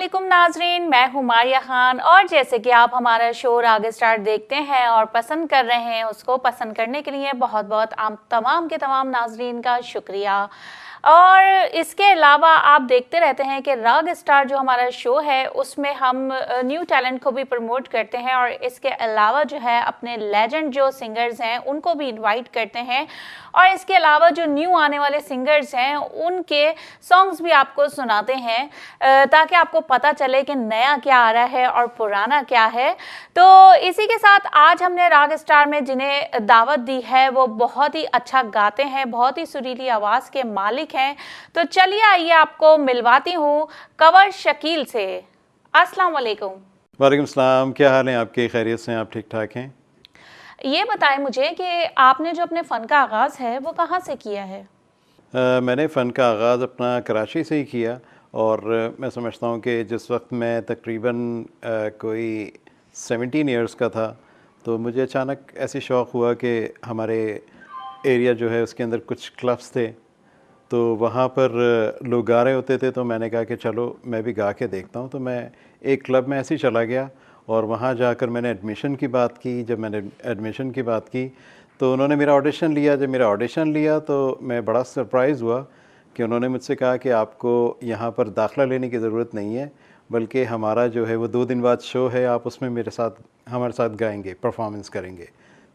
वालेकुम नाजरीन, मैं हूं मारिया खान। और जैसे कि आप हमारा शो राग स्टार देखते हैं और पसंद कर रहे हैं, उसको पसंद करने के लिए बहुत बहुत आप तमाम के तमाम नाजरीन का शुक्रिया। और इसके अलावा आप देखते रहते हैं कि राग स्टार जो हमारा शो है उसमें हम न्यू टैलेंट को भी प्रमोट करते हैं और इसके अलावा जो है अपने लेजेंड जो सिंगर्स हैं उनको भी इनवाइट करते हैं। और इसके अलावा जो न्यू आने वाले सिंगर्स हैं उनके सॉन्ग्स भी आपको सुनाते हैं ताकि आपको पता चले कि नया क्या आ रहा है और पुराना क्या है। तो इसी के साथ आज हमने राग स्टार में जिन्हें दावत दी है वो बहुत ही अच्छा गाते हैं, बहुत ही सुरीली आवाज़ के मालिक हैं। तो चलिए आइए आपको मिलवाती हूँ कवर शकील से। अस्सलाम वालेकुम। वालेकुम सलाम, क्या हाल है आपके? खैरियत से हैं आप? ठीक ठाक हैं? ये बताएं मुझे कि आपने जो अपने फ़न का आगाज़ है वो कहाँ से किया है? मैंने फ़न का आगाज़ अपना कराची से ही किया और मैं समझता हूँ कि जिस वक्त मैं तकरीबन कोई 17 इयर्स का था तो मुझे अचानक ऐसे शौक़ हुआ कि हमारे एरिया जो है उसके अंदर कुछ क्लब्स थे, तो वहाँ पर लोग गा रहे होते थे। तो मैंने कहा कि चलो मैं भी गा के देखता हूँ। तो मैं एक क्लब में ऐसे ही चला गया और वहाँ जाकर मैंने एडमिशन की बात की। जब मैंने एडमिशन की बात की तो उन्होंने मेरा ऑडिशन लिया। जब मेरा ऑडिशन लिया तो मैं बड़ा सरप्राइज़ हुआ कि उन्होंने मुझसे कहा कि आपको यहाँ पर दाखिला लेने की ज़रूरत नहीं है, बल्कि हमारा जो है वो 2 दिन बाद शो है, आप उसमें हमारे साथ गाएंगे, परफॉर्मेंस करेंगे।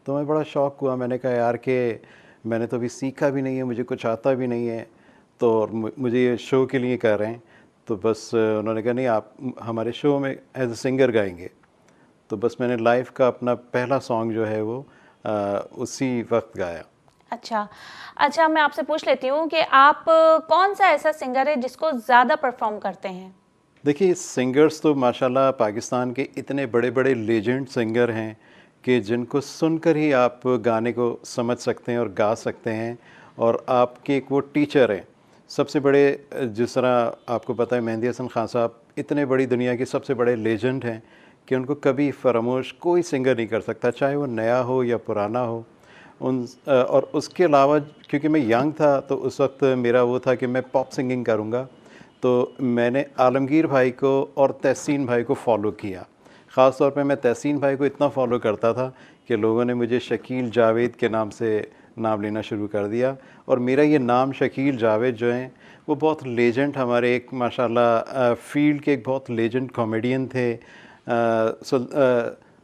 तो मैं बड़ा शौक़ हुआ। मैंने कहा यार कि मैंने तो अभी सीखा भी नहीं है, मुझे कुछ आता भी नहीं है, तो मुझे ये शो के लिए कह रहे हैं। तो बस उन्होंने कहा नहीं, आप हमारे शो में एज ए सिंगर गाएंगे। तो बस मैंने लाइव का अपना पहला सॉन्ग जो है वो उसी वक्त गाया। अच्छा, मैं आपसे पूछ लेती हूँ कि आप कौन सा ऐसा सिंगर है जिसको ज़्यादा परफॉर्म करते हैं? देखिए, सिंगर्स तो माशाल्लाह पाकिस्तान के इतने बड़े बड़े लेजेंड सिंगर हैं कि जिनको सुनकर ही आप गाने को समझ सकते हैं और गा सकते हैं। और आपके एक वो टीचर हैं सबसे बड़े, जिस तरह आपको पता है मेहंदी हसन खान साहब इतने बड़ी दुनिया के सबसे बड़े लेजेंड हैं कि उनको कभी फरामोश कोई सिंगर नहीं कर सकता, चाहे वो नया हो या पुराना हो। और उसके अलावा क्योंकि मैं यंग था तो उस वक्त मेरा वो था कि मैं पॉप सिंगिंग करूँगा, तो मैंने आलमगीर भाई को और तहसीन भाई को फॉलो किया। ख़ास तौर पे मैं तहसीन भाई को इतना फॉलो करता था कि लोगों ने मुझे शकील जावेद के नाम से नाम लेना शुरू कर दिया। और मेरा ये नाम शकील जावेद जो हैं वो बहुत लेजेंड, हमारे एक माशाल्लाह फील्ड के एक बहुत लेजेंड कॉमेडियन थे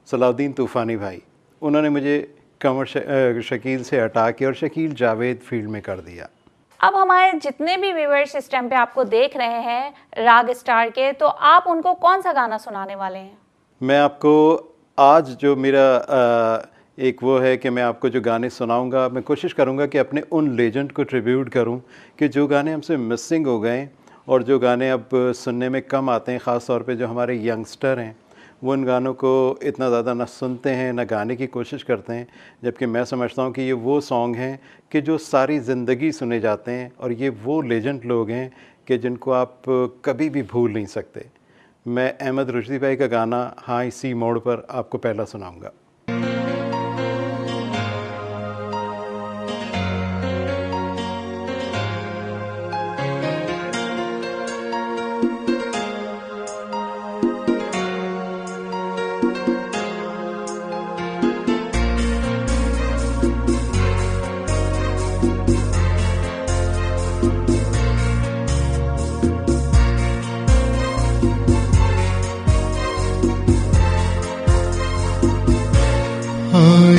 सलाउद्दीन तूफ़ानी भाई। उन्होंने मुझे कमर शकील से हटा के और शकील जावेद फील्ड में कर दिया। अब हमारे जितने भी व्यूअर्स इस टाइम पे आपको देख रहे हैं राग स्टार के, तो आप उनको कौन सा गाना सुनाने वाले हैं? मैं आपको आज जो मेरा एक वो है कि मैं आपको जो गाने सुनाऊंगा, मैं कोशिश करूंगा कि अपने उन लेजेंड को ट्रिब्यूट करूं कि जो गाने हमसे मिसिंग हो गए और जो गाने अब सुनने में कम आते हैं। ख़ास तौर पे जो हमारे यंगस्टर हैं वो उन गानों को इतना ज़्यादा ना सुनते हैं ना गाने की कोशिश करते हैं, जबकि मैं समझता हूँ कि ये वो सॉन्ग हैं कि जो सारी ज़िंदगी सुने जाते हैं और ये वो लेजेंड लोग हैं कि जिनको आप कभी भी भूल नहीं सकते। मैं अहमद रुश्दी भाई का गाना हाँ इसी मोड़ पर आपको पहला सुनाऊंगा।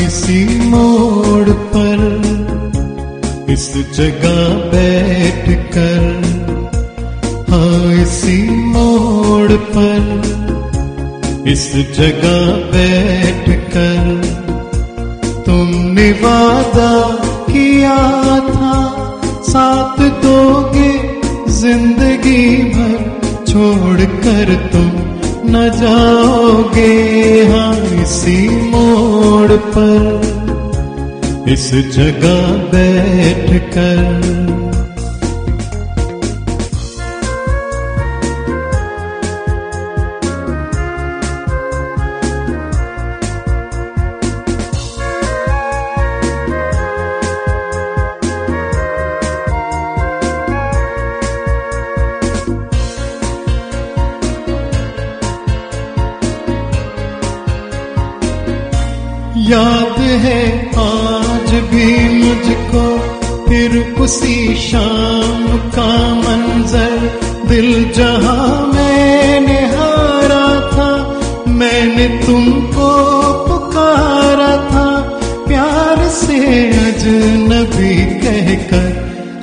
इसी मोड़ पर इस जगह बैठ कर, हाँ इसी मोड़ पर इस जगह बैठ कर तुमने वादा किया था साथ दोगे जिंदगी भर, छोड़ कर तुम न जाओगे। हाँ इसी मोड़ पर इस जगह बैठ कर। याद है आज भी मुझको फिर उसी शाम का मंजर, दिल जहां मैंने हारा था, मैंने तुमको पुकारा था प्यार से अजनबी कहकर।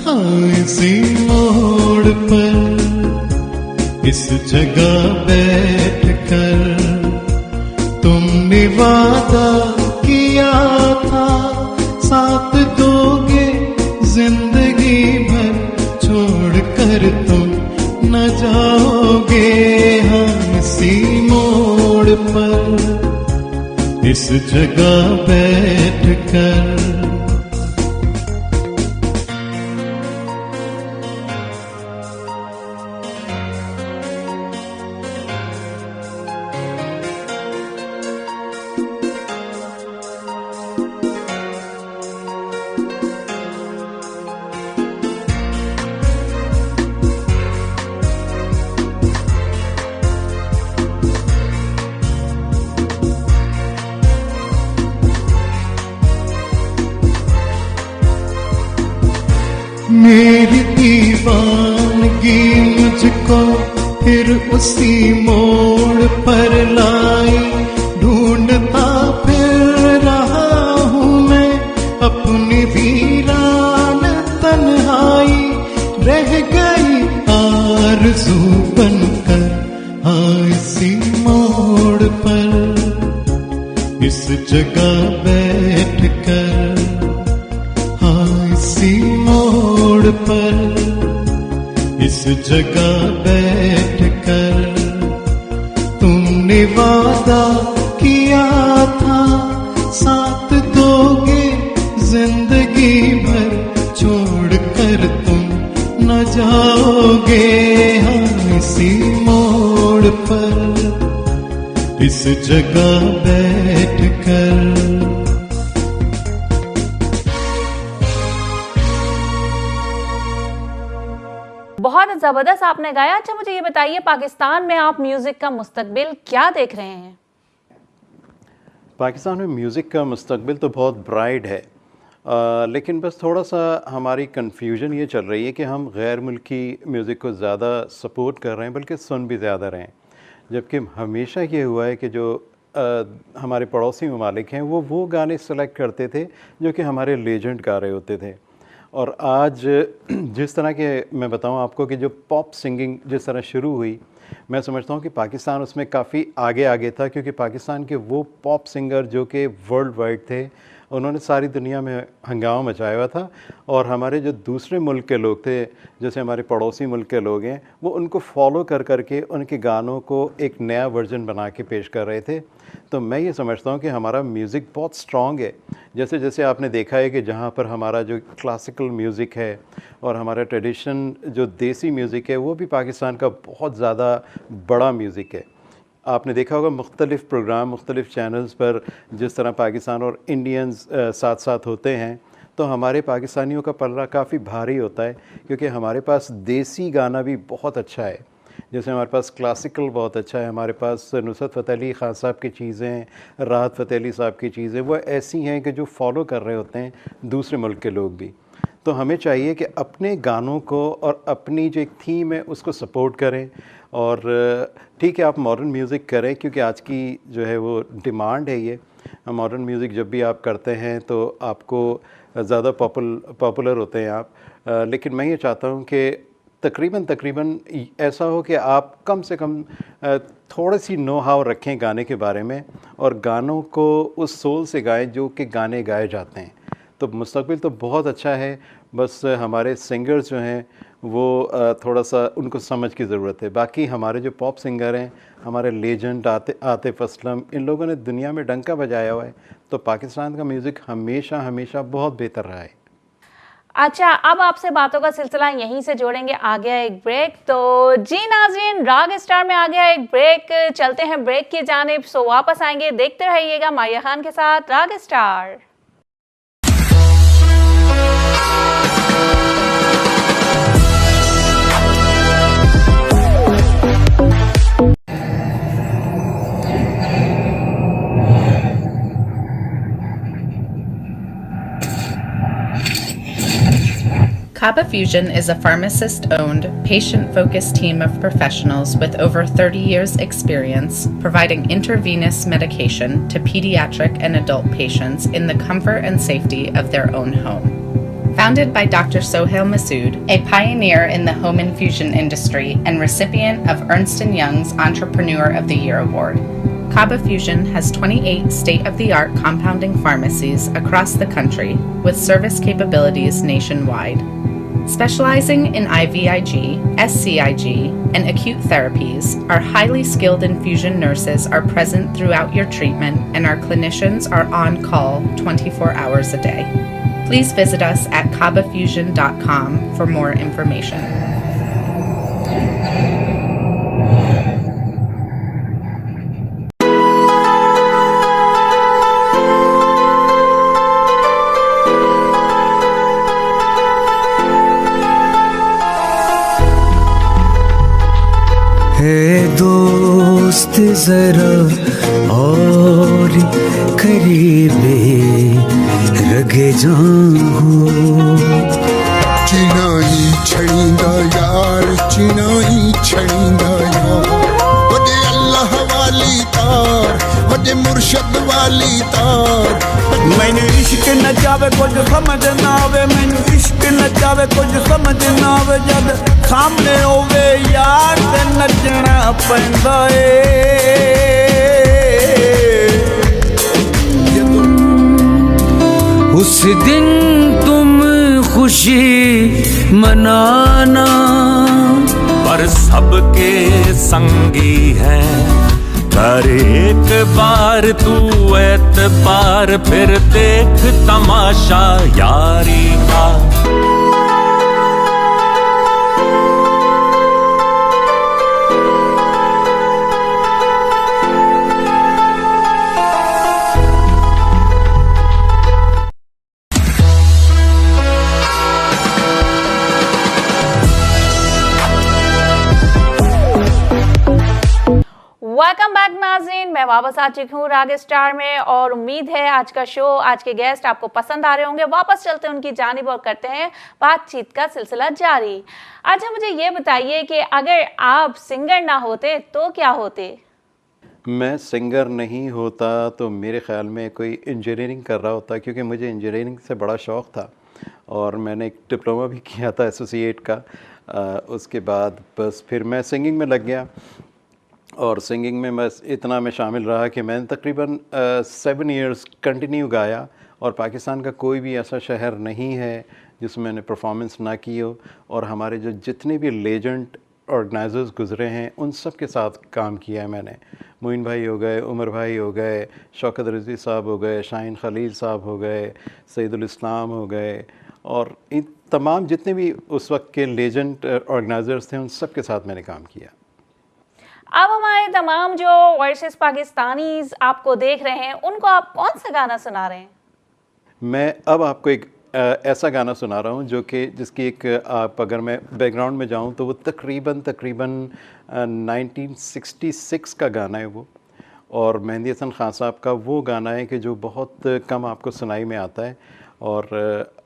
हाँ इसी मोड़ पर इस जगह बैठ कर तुमने वादा किया था, साथ दोगे जिंदगी भर, छोड़ कर तुम न जाओगे। हाँ इसी मोड़ पर इस जगह बैठ कर। मेरी दीवानगी मुझको फिर उसी मोड़ पर लाई, ढूंढता फिर रहा हूँ मैं अपनी वीरान तन्हाई, रह गई आरज़ू बनकर। हाँ इसी मोड़ पर इस जगह बैठ कर, हाँ इसी मोड़ पर इस जगह बैठ कर तुमने वादा किया था, साथ दोगे जिंदगी भर, छोड़ कर तुम न जाओगे। हाँ इसी मोड़ पर इस जगह बैठ कर। बहुत ज़बरदस्त आपने गाया। अच्छा मुझे ये बताइए, पाकिस्तान में आप म्यूज़िक का मुस्तकबिल क्या देख रहे हैं? पाकिस्तान में म्यूज़िक का मुस्तकबिल तो बहुत ब्राइट है, लेकिन बस थोड़ा सा हमारी कन्फ्यूजन ये चल रही है कि हम गैर मुल्की म्यूज़िक को ज़्यादा सपोर्ट कर रहे हैं, बल्कि सुन भी ज़्यादा रहे हैं। जबकि हमेशा ये हुआ है कि जो हमारे पड़ोसी ममालिक हैं वो गाने सेलेक्ट करते थे जो कि हमारे लेजेंड गा रहे होते थे। और आज जिस तरह के मैं बताऊं आपको कि जो पॉप सिंगिंग जिस तरह शुरू हुई, मैं समझता हूं कि पाकिस्तान उसमें काफ़ी आगे था, क्योंकि पाकिस्तान के वो पॉप सिंगर जो कि वर्ल्ड वाइड थे, उन्होंने सारी दुनिया में हंगामा मचाया हुआ था। और हमारे जो दूसरे मुल्क के लोग थे, जैसे हमारे पड़ोसी मुल्क के लोग हैं, वो उनको फॉलो कर करके उनके गानों को एक नया वर्जन बना के पेश कर रहे थे। तो मैं ये समझता हूँ कि हमारा म्यूज़िक बहुत स्ट्रॉन्ग है। जैसे जैसे आपने देखा है कि जहाँ पर हमारा जो क्लासिकल म्यूज़िक है और हमारा ट्रेडिशन जो देसी म्यूज़िक है, वो भी पाकिस्तान का बहुत ज़्यादा बड़ा म्यूज़िक है। आपने देखा होगा मुख्तलिफ़ प्रोग्राम मुख्तलिफ़ चैनल्स पर जिस तरह पाकिस्तान और इंडियंस साथ साथ होते हैं, तो हमारे पाकिस्तानियों का पल्ला काफ़ी भारी होता है, क्योंकि हमारे पास देसी गाना भी बहुत अच्छा है। जैसे हमारे पास क्लासिकल बहुत अच्छा है, हमारे पास नुसरत फ़तेह अली ख़ान साहब की चीज़ें, राहत फ़तेह अली साहब की चीज़ें, वो ऐसी हैं कि जो फॉलो कर रहे होते हैं दूसरे मुल्क के लोग भी। तो हमें चाहिए कि अपने गानों को और अपनी जो एक थीम है उसको सपोर्ट करें। और ठीक है, आप मॉडर्न म्यूज़िक करें, क्योंकि आज की जो है वो डिमांड है ये। मॉडर्न म्यूज़िक जब भी आप करते हैं तो आपको ज़्यादा पॉपुलर होते हैं आप। लेकिन मैं ये चाहता हूँ कि तकरीबन ऐसा हो कि आप कम से कम थोड़ी सी नो हाव रखें गाने के बारे में, और गानों को उस सोल से गाएं जो कि गाने गाए जाते हैं। तो मुस्तकबिल तो बहुत अच्छा है, बस हमारे सिंगर्स जो हैं वो थोड़ा सा उनको समझ की ज़रूरत है। बाकी हमारे जो पॉप सिंगर हैं, हमारे लेजेंड आतिफ़ असलम, इन लोगों ने दुनिया में डंका बजाया हुआ है। तो पाकिस्तान का म्यूज़िक हमेशा बहुत बेहतर रहा है। अच्छा, अब आपसे बातों का सिलसिला यहीं से जोड़ेंगे। आ गया एक ब्रेक, तो जी नाज़रीन, राग स्टार में आ गया एक ब्रेक। चलते हैं ब्रेक की जानिब, सो वापस आएंगे। देखते रहिएगा माया खान के साथ राग star. Kaba Fusion is a pharmacist-owned, patient-focused team of professionals with over 30 years' experience providing intravenous medication to pediatric and adult patients in the comfort and safety of their own home. Founded by Dr. Sohail Masood, a pioneer in the home infusion industry and recipient of Ernst & Young's Entrepreneur of the Year Award, Kaba Fusion has 28 state-of-the-art compounding pharmacies across the country with service capabilities nationwide. Specializing in IVIG, SCIG, and acute therapies, our highly skilled infusion nurses are present throughout your treatment and our clinicians are on call 24 hours a day. Please visit us at kabafusion.com for more information. है दोस्त जरा और करीबे रगे जाऊं चिनाई छड़ींदा यार चिनाई छड़ींदा यार वदे अल्लाह वाली तार वदे मुर्शद वाली तार मैनू इश्क न जावे कुछ समझ ना आवे मैनू इश्क न जावे कुछ समझ ना आवे जद सामने होवे यार ते नचना पैंदा ए उस दिन तुम खुशी मनाना पर सबके संगी हैं कर एक बार तू एतबार फिर देख तमाशा यारी का वेलकम बैक नाज़रीन, मैं वापस आ चुकी हूँ राग स्टार में और उम्मीद है आज का शो, आज के गेस्ट आपको पसंद आ रहे होंगे। वापस चलते हैं उनकी जानिब और करते हैं बातचीत का सिलसिला जारी। अच्छा, मुझे ये बताइए कि अगर आप सिंगर ना होते तो क्या होते? मैं सिंगर नहीं होता तो मेरे ख्याल में कोई इंजीनियरिंग कर रहा होता, क्योंकि मुझे इंजीनियरिंग से बड़ा शौक़ था और मैंने एक डिप्लोमा भी किया था एसोसिएट का। उसके बाद बस फिर मैं सिंगिंग में लग गया और सिंगिंग में बस इतना मैं शामिल रहा कि मैंने तकरीबन 7 इयर्स कंटिन्यू गाया और पाकिस्तान का कोई भी ऐसा शहर नहीं है जिसमें मैंने परफॉर्मेंस ना की हो। और हमारे जो जितने भी लेजेंड ऑर्गेनाइजर्स गुज़रे हैं उन सब के साथ काम किया है मैंने। मोइन भाई हो गए, उमर भाई हो गए, शौकत रज़वी साहब हो गए, शाहीन खलील साहब हो गए, सईदुल इस्लाम हो गए, और इन तमाम जितने भी उस वक्त के लेजेंड ऑर्गेनाइजर्स थे उन सब के साथ मैंने काम किया। अब हमारे तमाम जो वर्सेस पाकिस्तानीज आपको देख रहे हैं उनको आप कौन सा गाना सुना रहे हैं? मैं अब आपको एक ऐसा गाना सुना रहा हूँ जो कि जिसकी एक आप अगर मैं बैकग्राउंड में जाऊँ तो वो तकरीबन 1966 का गाना है वो, और मेहंदी हसन खान साहब का वो गाना है कि जो बहुत कम आपको सुनाई में आता है और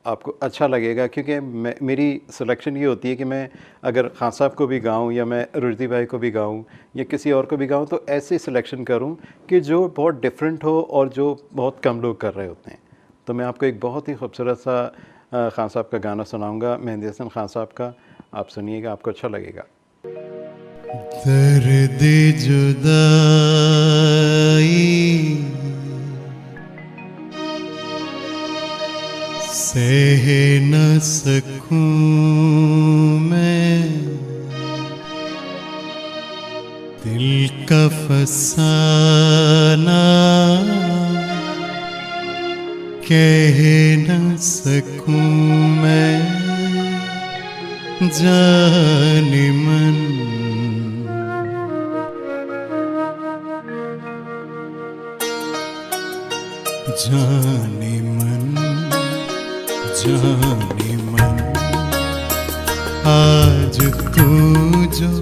आपको अच्छा लगेगा, क्योंकि मेरी सिलेक्शन ये होती है कि मैं अगर खान साहब को भी गाऊं या मैं रुश्दी भाई को भी गाऊं या किसी और को भी गाऊं तो ऐसे सिलेक्शन करूं कि जो बहुत डिफरेंट हो और जो बहुत कम लोग कर रहे होते हैं। तो मैं आपको एक बहुत ही खूबसूरत सा खान साहब का गाना सुनाऊंगा, मेहंदी हसन खान साहब का। आप सुनिएगा, आपको अच्छा लगेगा। दर्द जुदाई सह न सकूं मैं, दिल का फसाना कह न सकूं मैं, जाने मन जाने मन जाने मन, आज तू जो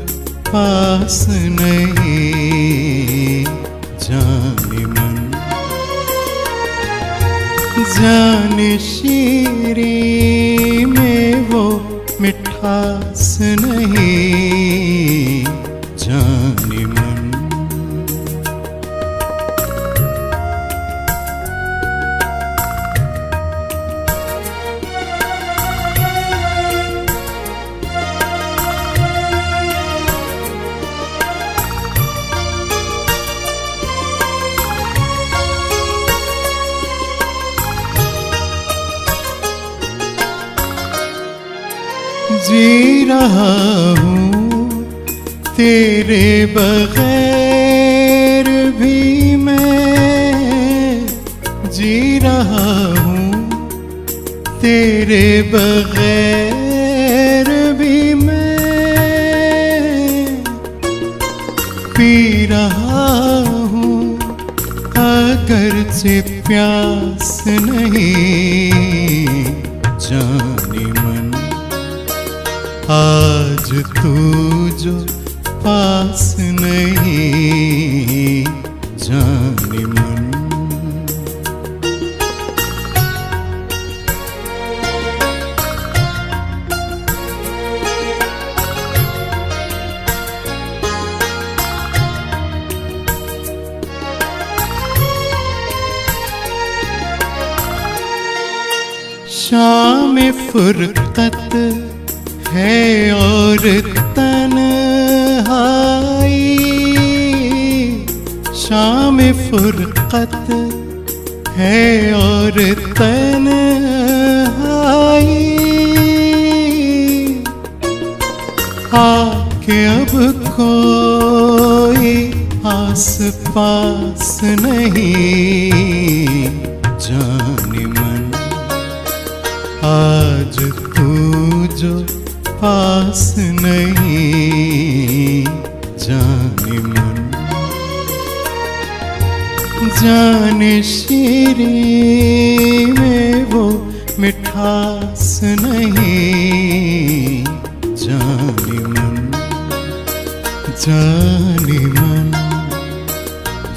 पास नहीं, जाने मन जानशीरी में वो मिठास नहीं, जाने मन। जी रहा हूँ तेरे बगैर भी मैं, जी रहा हूँ तेरे बगैर भी मैं, पी रहा हूँ अगरचे प्यास नहीं, जाने मन। आज तू जो पास नहीं, जाने मन। शाम फुरकत है और तन्हाई, शाम फुरकत है और तन्हाई, आके अब कोई आस पास नहीं, जाने मन। आज तू जो पास नहीं, जाने मन। जानशीरी में वो मिठास नहीं, जाने मन। जाने मन,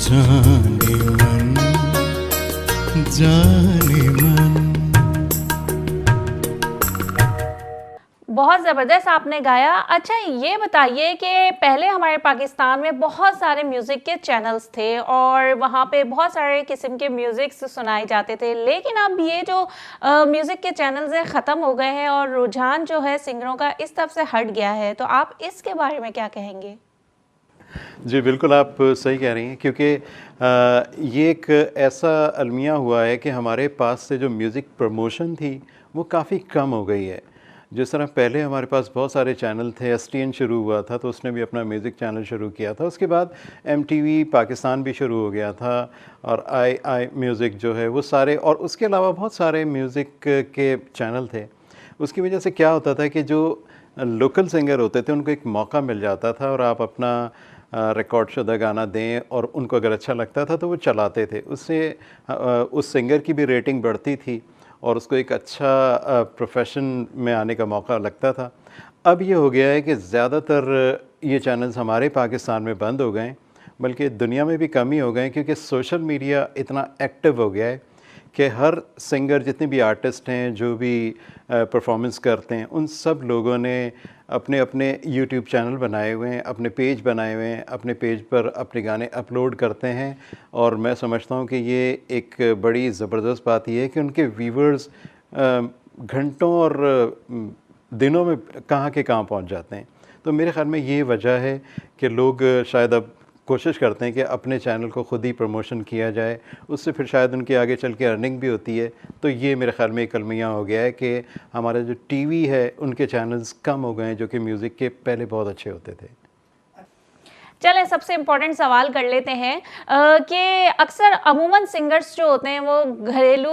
जाने मन, जाने मन। बहुत ज़बरदस्त आपने गाया। अच्छा ये बताइए कि पहले हमारे पाकिस्तान में बहुत सारे म्यूज़िक के चैनल्स थे और वहाँ पे बहुत सारे किस्म के म्यूज़िक्स सुनाए जाते थे, लेकिन अब ये जो म्यूज़िक के चैनल्स हैं ख़त्म हो गए हैं और रुझान जो है सिंगरों का इस तरफ से हट गया है, तो आप इसके बारे में क्या कहेंगे? जी बिल्कुल, आप सही कह रही हैं, क्योंकि ये एक ऐसा अलमिया हुआ है कि हमारे पास से जो म्यूज़िक प्रमोशन थी वो काफ़ी कम हो गई है। जिस तरह पहले हमारे पास बहुत सारे चैनल थे, STN शुरू हुआ था तो उसने भी अपना म्यूज़िक चैनल शुरू किया था, उसके बाद MTV पाकिस्तान भी शुरू हो गया था और आई म्यूज़िक जो है वो सारे, और उसके अलावा बहुत सारे म्यूज़िक के चैनल थे। उसकी वजह से क्या होता था कि जो लोकल सिंगर होते थे उनको एक मौका मिल जाता था और आप अपना रिकॉर्ड शुदा गाना दें और उनको अगर अच्छा लगता था तो वो चलाते थे, उससे उस सिंगर की भी रेटिंग बढ़ती थी और उसको एक अच्छा प्रोफेशन में आने का मौका लगता था। अब ये हो गया है कि ज़्यादातर ये चैनल्स हमारे पाकिस्तान में बंद हो गए, बल्कि दुनिया में भी कम ही हो गए, क्योंकि सोशल मीडिया इतना एक्टिव हो गया है कि हर सिंगर, जितने भी आर्टिस्ट हैं, जो भी परफॉर्मेंस करते हैं, उन सब लोगों ने अपने अपने यूट्यूब चैनल बनाए हुए हैं, अपने पेज बनाए हुए हैं, अपने पेज पर अपने गाने अपलोड करते हैं। और मैं समझता हूँ कि ये एक बड़ी ज़बरदस्त बात ये है कि उनके व्यूवर्स घंटों और दिनों में कहाँ के कहाँ पहुँच जाते हैं। तो मेरे ख़्याल में ये वजह है कि लोग शायद अब कोशिश करते हैं कि अपने चैनल को ख़ुद ही प्रमोशन किया जाए, उससे फिर शायद उनकी आगे चल के अर्निंग भी होती है। तो ये मेरे ख़्याल में एक अलमिया हो गया है कि हमारा जो टीवी है उनके चैनल्स कम हो गए हैं, जो कि म्यूज़िक के पहले बहुत अच्छे होते थे। चलें सबसे इम्पोर्टेंट सवाल कर लेते हैं कि अक्सर अमूमन सिंगर्स जो होते हैं वो घरेलू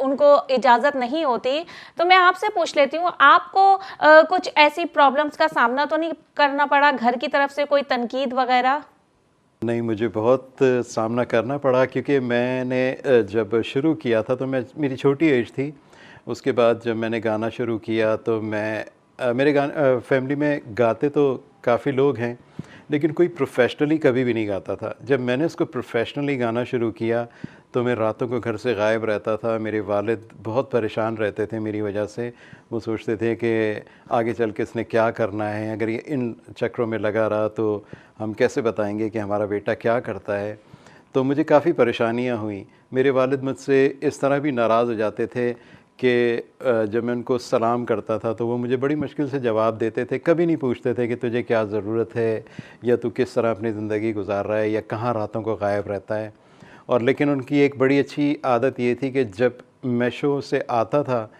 उनको इजाज़त नहीं होती, तो मैं आपसे पूछ लेती हूँ, आपको कुछ ऐसी प्रॉब्लम्स का सामना तो नहीं करना पड़ा, घर की तरफ से कोई तनकीद वगैरह? नहीं, मुझे बहुत सामना करना पड़ा, क्योंकि मैंने जब शुरू किया था तो मेरी छोटी एज थी। उसके बाद जब मैंने गाना शुरू किया तो मेरे फैमिली में गाते तो काफ़ी लोग हैं, लेकिन कोई प्रोफेशनली कभी भी नहीं गाता था। जब मैंने उसको प्रोफेशनली गाना शुरू किया तो मैं रातों को घर से गायब रहता था। मेरे वालिद बहुत परेशान रहते थे मेरी वजह से। वो सोचते थे कि आगे चल के इसने क्या करना है, अगर ये इन चक्रों में लगा रहा तो हम कैसे बताएंगे कि हमारा बेटा क्या करता है। तो मुझे काफ़ी परेशानियाँ हुई। मेरे वालिद मुझसे इस तरह भी नाराज़ हो जाते थे कि जब मैं उनको सलाम करता था तो वो मुझे बड़ी मुश्किल से जवाब देते थे। कभी नहीं पूछते थे कि तुझे क्या ज़रूरत है, या तू किस तरह अपनी ज़िंदगी गुजार रहा है, या कहाँ रातों को गायब रहता है। और लेकिन उनकी एक बड़ी अच्छी आदत ये थी कि जब मैं शो से आता था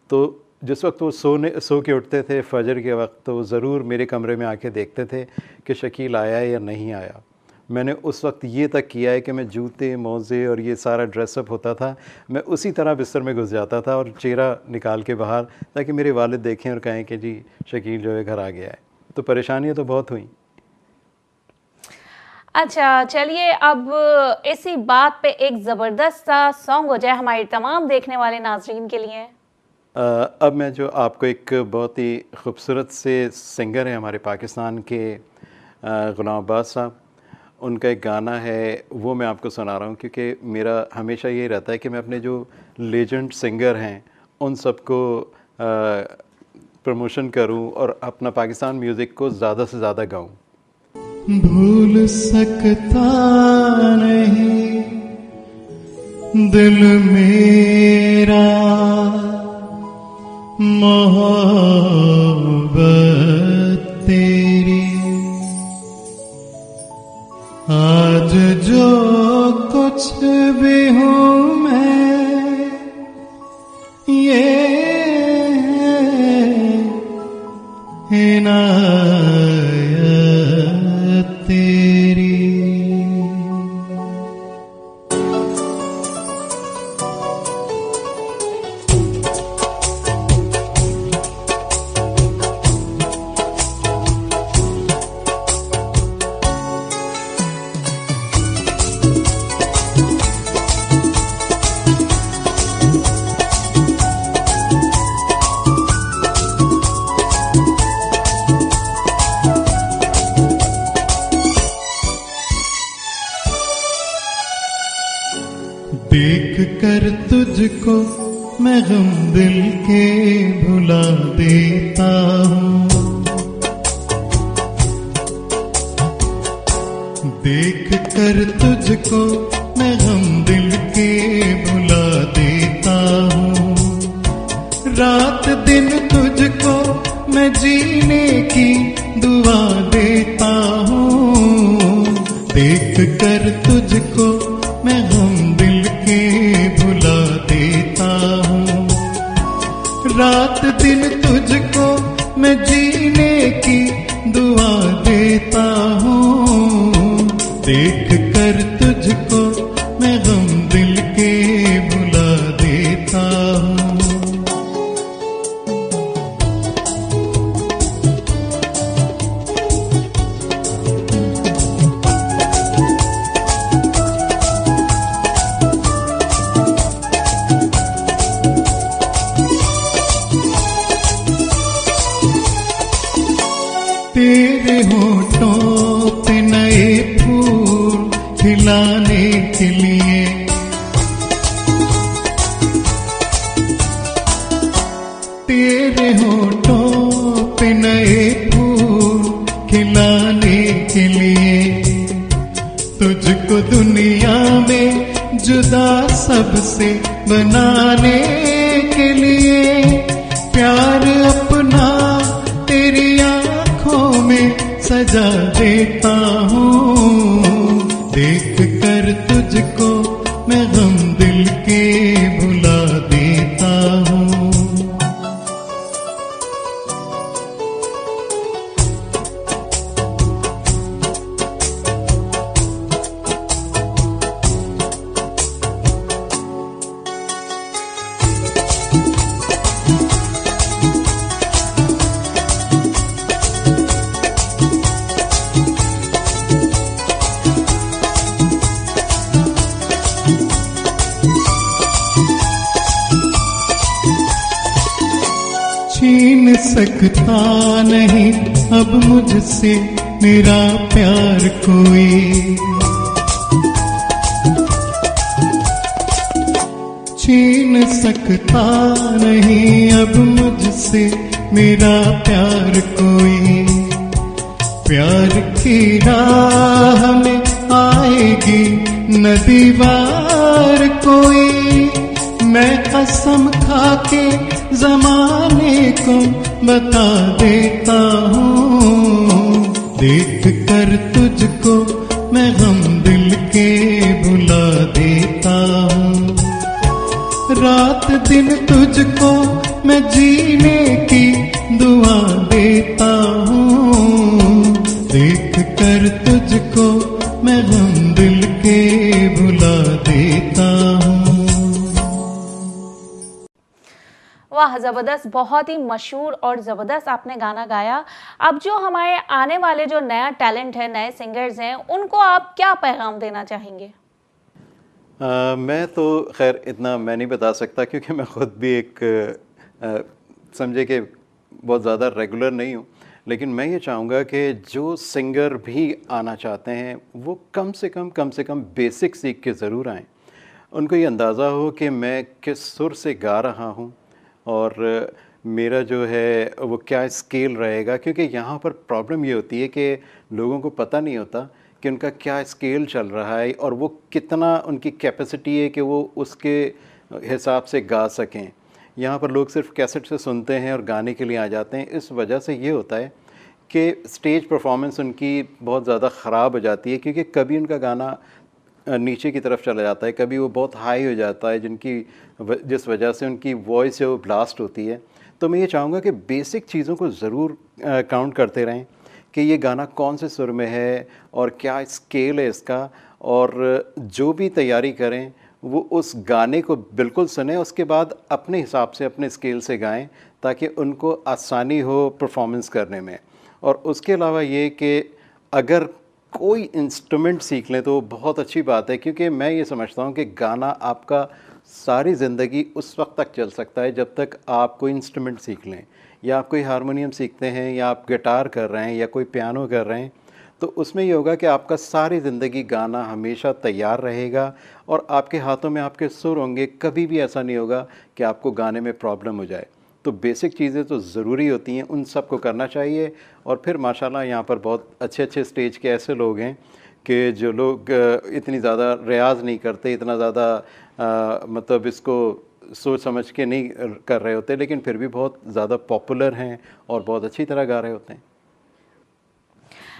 तो जिस वक्त वो सो के उठते थे फजर के वक्त, तो ज़रूर मेरे कमरे में आके देखते थे कि शकील आया या नहीं आया। मैंने उस वक्त ये तक किया है कि मैं जूते, मोज़े और ये सारा ड्रेसअप होता था, मैं उसी तरह बिस्तर में घुस जाता था और चेहरा निकाल के बाहर, ताकि मेरे वालिद देखें और कहें कि जी शकील जो है घर आ गया है। तो परेशानियाँ तो बहुत हुई। अच्छा, चलिए अब इसी बात पे एक ज़बरदस्त सा सॉन्ग हो जाए हमारे तमाम देखने वाले नाजरीन के लिए। अब मैं जो आपको एक बहुत ही खूबसूरत से सिंगर है हमारे पाकिस्तान के, ग़ुलाम अब्बास साहब, उनका एक गाना है वो मैं आपको सुना रहा हूँ, क्योंकि मेरा हमेशा ये रहता है कि मैं अपने जो लेजेंड सिंगर हैं उन सबको प्रमोशन करूँ और अपना पाकिस्तान म्यूज़िक को ज़्यादा से ज़्यादा गाऊँ। भूल सकता नहीं दिल मेरा मोहब्बत तेरी, आज जो कुछ भी हूँ मैं ये इनायत तेरी। देख कर तुझको मैं गम दिल के भुला देता हूँ, देख कर तुझको मैं गम दिल के भुला देता हूँ। रात दिन तुझको मैं जीने की दुआ देता हूँ, देख कर तुझको मैं गम दिल के भुला देता हूँ। रात दिन तुझको मैं जीने की दुआ देता हूँ, देख कर तुझको मैं गम दिल के भुला देता हूँ। तेरे होठों पे नए फूल खिलाने के लिए, तेरे होठों पे नए फूल खिलाने के लिए, तुझको दुनिया में जुदा सबसे बनाने के लिए, प्यार अपना तेरी आँखों में सजा देता हूँ, देख कर तुझको मैं गम दिल के भुला देता हूँ। छीन सकता नहीं अब मुझसे मेरा प्यार कोई, छीन सकता नहीं अब मुझसे मेरा प्यार कोई। प्यार की राह में आएगी न दीवार कोई। मैं कसम खा के जमाने को बता देता हूँ, देख कर तुझको मैं गम दिल के भुला देता हूँ। रात दिन तुझको मैं जीने की दुआ देता हूँ, देख कर तुझको मैं गम दिल के भुला देता हूँ। वाह, ज़बरदस्त, बहुत ही मशहूर और ज़बरदस्त आपने गाना गाया। अब जो हमारे आने वाले जो नया टैलेंट है, नए सिंगर्स हैं, उनको आप क्या पैगाम देना चाहेंगे? मैं तो खैर इतना मैं नहीं बता सकता क्योंकि मैं ख़ुद भी एक समझे कि बहुत ज़्यादा रेगुलर नहीं हूँ, लेकिन मैं ये चाहूँगा कि जो सिंगर भी आना चाहते हैं वो कम से कम बेसिक सीख के ज़रूर आएँ। उनको ये अंदाज़ा हो कि मैं किस सुर से गा रहा हूँ और मेरा जो है वो क्या स्केल रहेगा, क्योंकि यहाँ पर प्रॉब्लम ये होती है कि लोगों को पता नहीं होता कि उनका क्या स्केल चल रहा है और वो कितना उनकी कैपेसिटी है कि वो उसके हिसाब से गा सकें। यहाँ पर लोग सिर्फ कैसेट से सुनते हैं और गाने के लिए आ जाते हैं। इस वजह से ये होता है कि स्टेज परफॉर्मेंस उनकी बहुत ज़्यादा ख़राब हो जाती है, क्योंकि कभी उनका गाना नीचे की तरफ चला जाता है, कभी वो बहुत हाई हो जाता है जिस वजह से उनकी वॉइस है वो ब्लास्ट होती है। तो मैं ये चाहूँगा कि बेसिक चीज़ों को ज़रूर काउंट करते रहें कि ये गाना कौन से सुर में है और क्या स्केल है इसका, और जो भी तैयारी करें वो उस गाने को बिल्कुल सुने, उसके बाद अपने हिसाब से अपने स्केल से गाएं ताकि उनको आसानी हो परफॉर्मेंस करने में। और उसके अलावा ये कि अगर कोई इंस्ट्रूमेंट सीख लें तो बहुत अच्छी बात है, क्योंकि मैं ये समझता हूँ कि गाना आपका सारी ज़िंदगी उस वक्त तक चल सकता है जब तक आप कोई इंस्ट्रूमेंट सीख लें, या आप कोई हारमोनियम सीखते हैं या आप गिटार कर रहे हैं या कोई पियानो कर रहे हैं, तो उसमें ये होगा कि आपका सारी ज़िंदगी गाना हमेशा तैयार रहेगा और आपके हाथों में आपके सुर होंगे। कभी भी ऐसा नहीं होगा कि आपको गाने में प्रॉब्लम हो जाए। तो बेसिक चीज़ें तो ज़रूरी होती हैं, उन सब को करना चाहिए। और फिर माशाल्लाह यहाँ पर बहुत अच्छे अच्छे स्टेज के ऐसे लोग हैं कि जो लोग इतनी ज़्यादा रियाज़ नहीं करते, इतना ज़्यादा मतलब इसको सोच समझ के नहीं कर रहे होते, लेकिन फिर भी बहुत ज़्यादा पॉपुलर हैं और बहुत अच्छी तरह गा रहे होते हैं।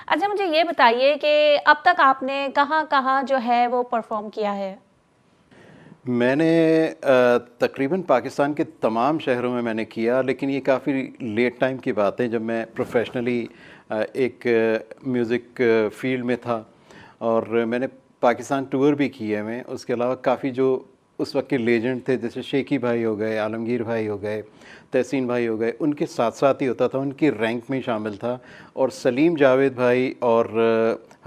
अच्छा, मुझे ये बताइए कि अब तक आपने कहाँ कहाँ जो है वो परफॉर्म किया है? मैंने तकरीबन पाकिस्तान के तमाम शहरों में मैंने किया, लेकिन ये काफ़ी लेट टाइम की बात है जब मैं प्रोफेशनली एक म्यूज़िक फील्ड में था। और मैंने पाकिस्तान टूर भी किया मैं। उसके अलावा काफ़ी जो उस वक्त के लेजेंड थे, जैसे शेखी भाई हो गए, आलमगीर भाई हो गए, तहसीन भाई हो गए, उनके साथ साथ ही होता था, उनकी रैंक में शामिल था। और सलीम जावेद भाई और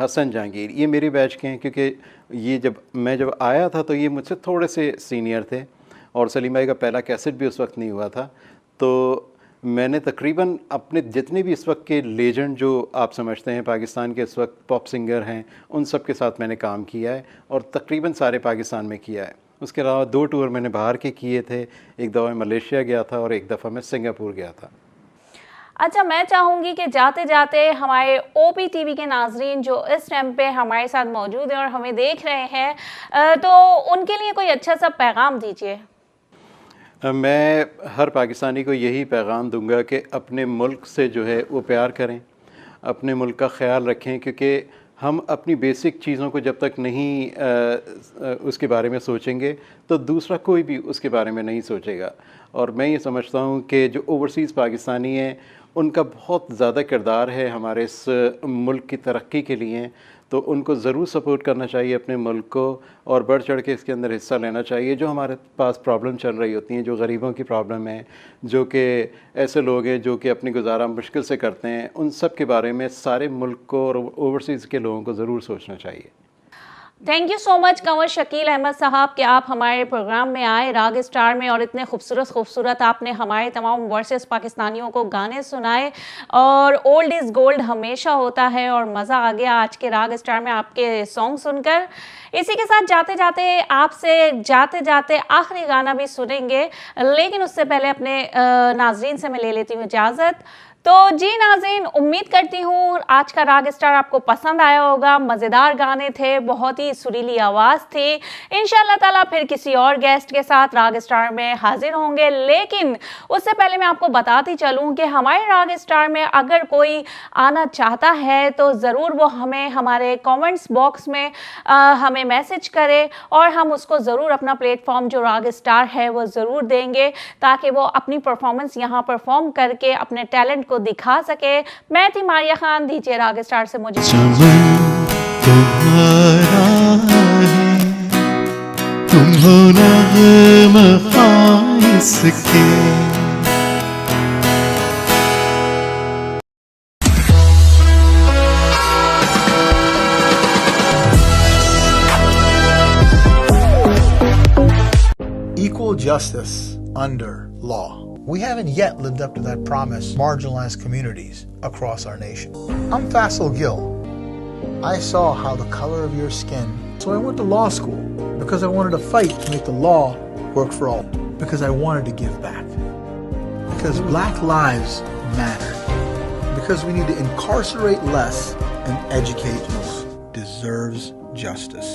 हसन जहांगीर ये मेरे बैच के हैं, क्योंकि ये जब आया था तो ये मुझसे थोड़े से सीनियर थे और सलीम भाई का पहला कैसेट भी उस वक्त नहीं हुआ था। तो मैंने तकरीबन अपने जितने भी इस वक्त के लेजेंड जो आप समझते हैं पाकिस्तान के इस वक्त पॉप सिंगर हैं, उन सब के साथ मैंने काम किया है और तकरीबन सारे पाकिस्तान में किया है। उसके अलावा 2 टूर मैंने बाहर के किए थे, एक दफ़ा मलेशिया गया था और एक दफ़ा मैं सिंगापुर गया था। अच्छा, मैं चाहूँगी कि जाते जाते हमारे ओपी टीवी के नाजरीन जो इस टाइम पे हमारे साथ मौजूद हैं और हमें देख रहे हैं, तो उनके लिए कोई अच्छा सा पैगाम दीजिए। मैं हर पाकिस्तानी को यही पैगाम दूंगा कि अपने मुल्क से जो है वो प्यार करें, अपने मुल्क का ख्याल रखें, क्योंकि हम अपनी बेसिक चीज़ों को जब तक नहीं उसके बारे में सोचेंगे तो दूसरा कोई भी उसके बारे में नहीं सोचेगा। और मैं ये समझता हूँ कि जो ओवरसीज़ पाकिस्तानी हैं उनका बहुत ज़्यादा किरदार है हमारे इस मुल्क की तरक्की के लिए, तो उनको ज़रूर सपोर्ट करना चाहिए अपने मुल्क को और बढ़ चढ़ के इसके अंदर हिस्सा लेना चाहिए। जो हमारे पास प्रॉब्लम चल रही होती हैं, जो गरीबों की प्रॉब्लम है, जो कि ऐसे लोग हैं जो कि अपनी गुजारा मुश्किल से करते हैं, उन सब के बारे में सारे मुल्क को और ओवरसीज़ के लोगों को ज़रूर सोचना चाहिए। Thank you so much Kanwar Shakeel Ahmed sahab कि आप हमारे प्रोग्राम में आए राग स्टार में और इतने खूबसूरत आपने हमारे तमाम वर्सेस पाकिस्तानियों को गाने सुनाए और ओल्ड इज़ गोल्ड हमेशा होता है और मज़ा आ गया आज के राग स्टार में आपके सॉन्ग सुनकर। इसी के साथ जाते जाते आखिरी गाना भी सुनेंगे, लेकिन उससे पहले अपने नाजरीन से मैं ले लेती हूँ इजाज़त। तो जी नाज़रीन, उम्मीद करती हूँ आज का राग स्टार आपको पसंद आया होगा। मज़ेदार गाने थे, बहुत ही सुरीली आवाज़ थी। इंशाल्लाह ताला फिर किसी और गेस्ट के साथ राग स्टार में हाजिर होंगे, लेकिन उससे पहले मैं आपको बताती चलूँ कि हमारे राग स्टार में अगर कोई आना चाहता है तो ज़रूर वो हमें हमारे कमेंट्स बॉक्स में हमें मैसेज करे और हम उसको ज़रूर अपना प्लेटफॉर्म जो राग स्टार है वो ज़रूर देंगे ताकि वो अपनी परफॉर्मेंस यहाँ परफॉर्म करके अपने टैलेंट को दिखा सके। मैं थी मारिया खान, दीजिए राग स्टार से मुझे चमन तुम्हारा है, तुम हो नग़्मा ख़ाइस के। Equal justice under law. We haven't yet lived up to that promise, marginalized communities across our nation. I'm Faisal Gill. I saw how the color of your skin, so I went to law school because I wanted to fight to make the law work for all, because I wanted to give back, because black lives matter, because we need to incarcerate less and educate most. Deserves justice.